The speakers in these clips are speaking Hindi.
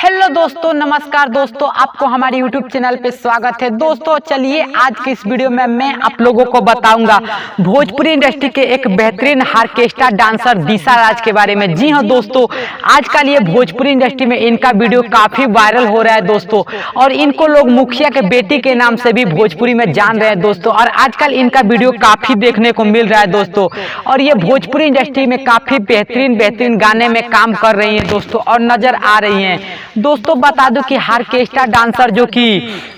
हेलो दोस्तों, नमस्कार दोस्तों, आपको हमारे यूट्यूब चैनल पे स्वागत है। दोस्तों चलिए आज की इस वीडियो में मैं आप लोगों को बताऊंगा भोजपुरी इंडस्ट्री के एक बेहतरीन ऑर्केस्ट्रा डांसर दिशा राज के बारे में। जी हाँ दोस्तों, आजकल ये भोजपुरी इंडस्ट्री में इनका वीडियो काफी वायरल हो रहा है दोस्तों, और इनको लोग मुखिया के बेटी के नाम से भी भोजपुरी में जान रहे हैं दोस्तों। और आजकल इनका वीडियो काफी देखने को मिल रहा है दोस्तों, और ये भोजपुरी इंडस्ट्री में काफी बेहतरीन गाने में काम कर रही है दोस्तों और नजर आ रही है दोस्तों। बता दूं कि ऑर्केस्ट्रा डांसर जो कि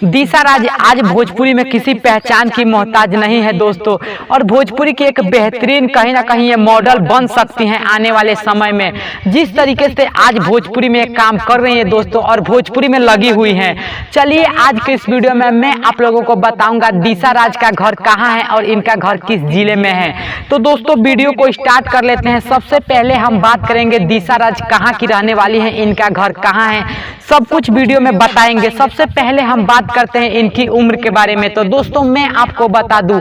दिशा राज आज भोजपुरी में किसी पहचान की मोहताज नहीं है दोस्तों, और भोजपुरी की एक बेहतरीन कहीं ना कहीं ये मॉडल बन सकती हैं आने वाले समय में। जिस तरीके से आज भोजपुरी में काम कर रही है दोस्तों और भोजपुरी में लगी हुई हैं। चलिए आज के इस वीडियो में मैं आप लोगों को बताऊंगा दिशा राज का घर कहाँ है और इनका घर किस जिले में है। तो दोस्तों वीडियो को स्टार्ट कर लेते हैं। सबसे पहले हम बात करेंगे दिशा राज कहाँ की रहने वाली है, इनका घर कहाँ है, सब कुछ वीडियो में बताएंगे। सबसे पहले हम बात करते हैं इनकी उम्र के बारे में। तो दोस्तों मैं आपको बता दूं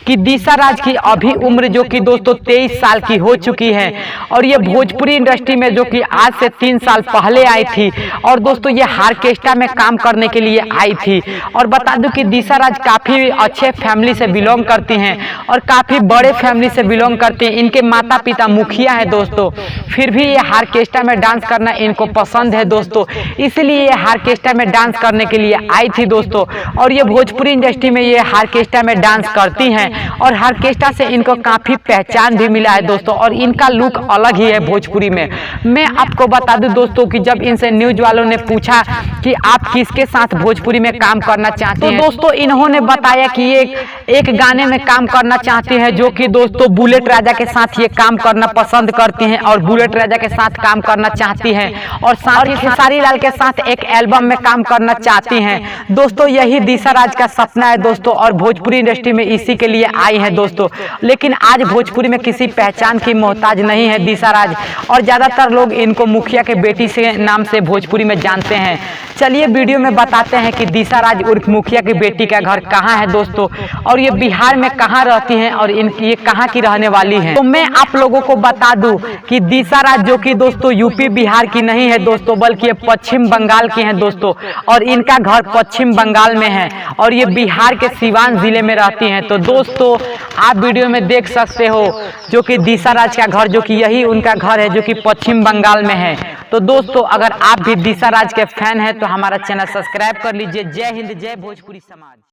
कि दिशा राज की अभी उम्र जो कि दोस्तों 23 साल की हो चुकी है, और ये भोजपुरी इंडस्ट्री में जो कि आज से 3 साल पहले आई थी, और दोस्तों ये ऑर्केस्ट्रा में काम करने के लिए आई थी। और बता दूं कि दिशा राज काफी अच्छे फैमिली से बिलोंग करती हैं और काफी बड़े फैमिली से बिलोंग करती हैं। इनके माता पिता मुखिया है दोस्तों, फिर भी ये ऑर्केस्ट्रा में डांस करना इनको पसंद है दोस्तों, इसलिए ये ऑर्केस्ट्रा में डांस करने के लिए आई थी दोस्तों। और ये भोजपुरी इंडस्ट्री में ये ऑर्केस्ट्रा में डांस करती हैं, और ऑर्केस्ट्रा से इनको काफी पहचान भी मिला है दोस्तों, और इनका लुक अलग ही है भोजपुरी में। मैं आपको बता दूं दोस्तों कि जब इनसे न्यूज वालों ने पूछा कि आप किसके साथ भोजपुरी में काम करना चाहते हैं, तो दोस्तों इन्होंने बताया कि ये एक गाने में काम करना चाहती हैं जो कि दोस्तों बुलेट राजा के साथ ये काम करना पसंद करती हैं, और बुलेट राजा के साथ काम करना चाहती हैं, और साथ ही खेसारी लाल के साथ एक एल्बम में काम करना चाहती हैं दोस्तों। यही दिशा राज का सपना है दोस्तों, और भोजपुरी इंडस्ट्री में इसी के लिए आई है दोस्तों। लेकिन आज भोजपुरी में किसी पहचान की मोहताज नहीं है दिशा राज, और ज्यादातर लोग इनको मुखिया के बेटी से नाम से भोजपुरी में जानते हैं। चलिए वीडियो में बताते हैं कि दिशा राज उर्फ मुखिया की बेटी का घर कहाँ है दोस्तों, और ये बिहार में कहाँ रहती हैं, और ये कहाँ की रहने वाली हैं। तो मैं आप लोगों को बता दूं कि दिशा राज जो कि दोस्तों यूपी बिहार की नहीं है दोस्तों, बल्कि ये पश्चिम बंगाल की हैं दोस्तों, और इनका घर पश्चिम बंगाल में है, और ये बिहार के सिवान जिले में रहती हैं। तो दोस्तों आप वीडियो में देख सकते हो जो कि दिशा राज का घर जो कि यही उनका घर है जो कि पश्चिम बंगाल में है। तो दोस्तों अगर आप भी दिशा राज के फैन हैं तो हमारा चैनल सब्सक्राइब कर लीजिए। जय हिंद, जय भोजपुरी समाज।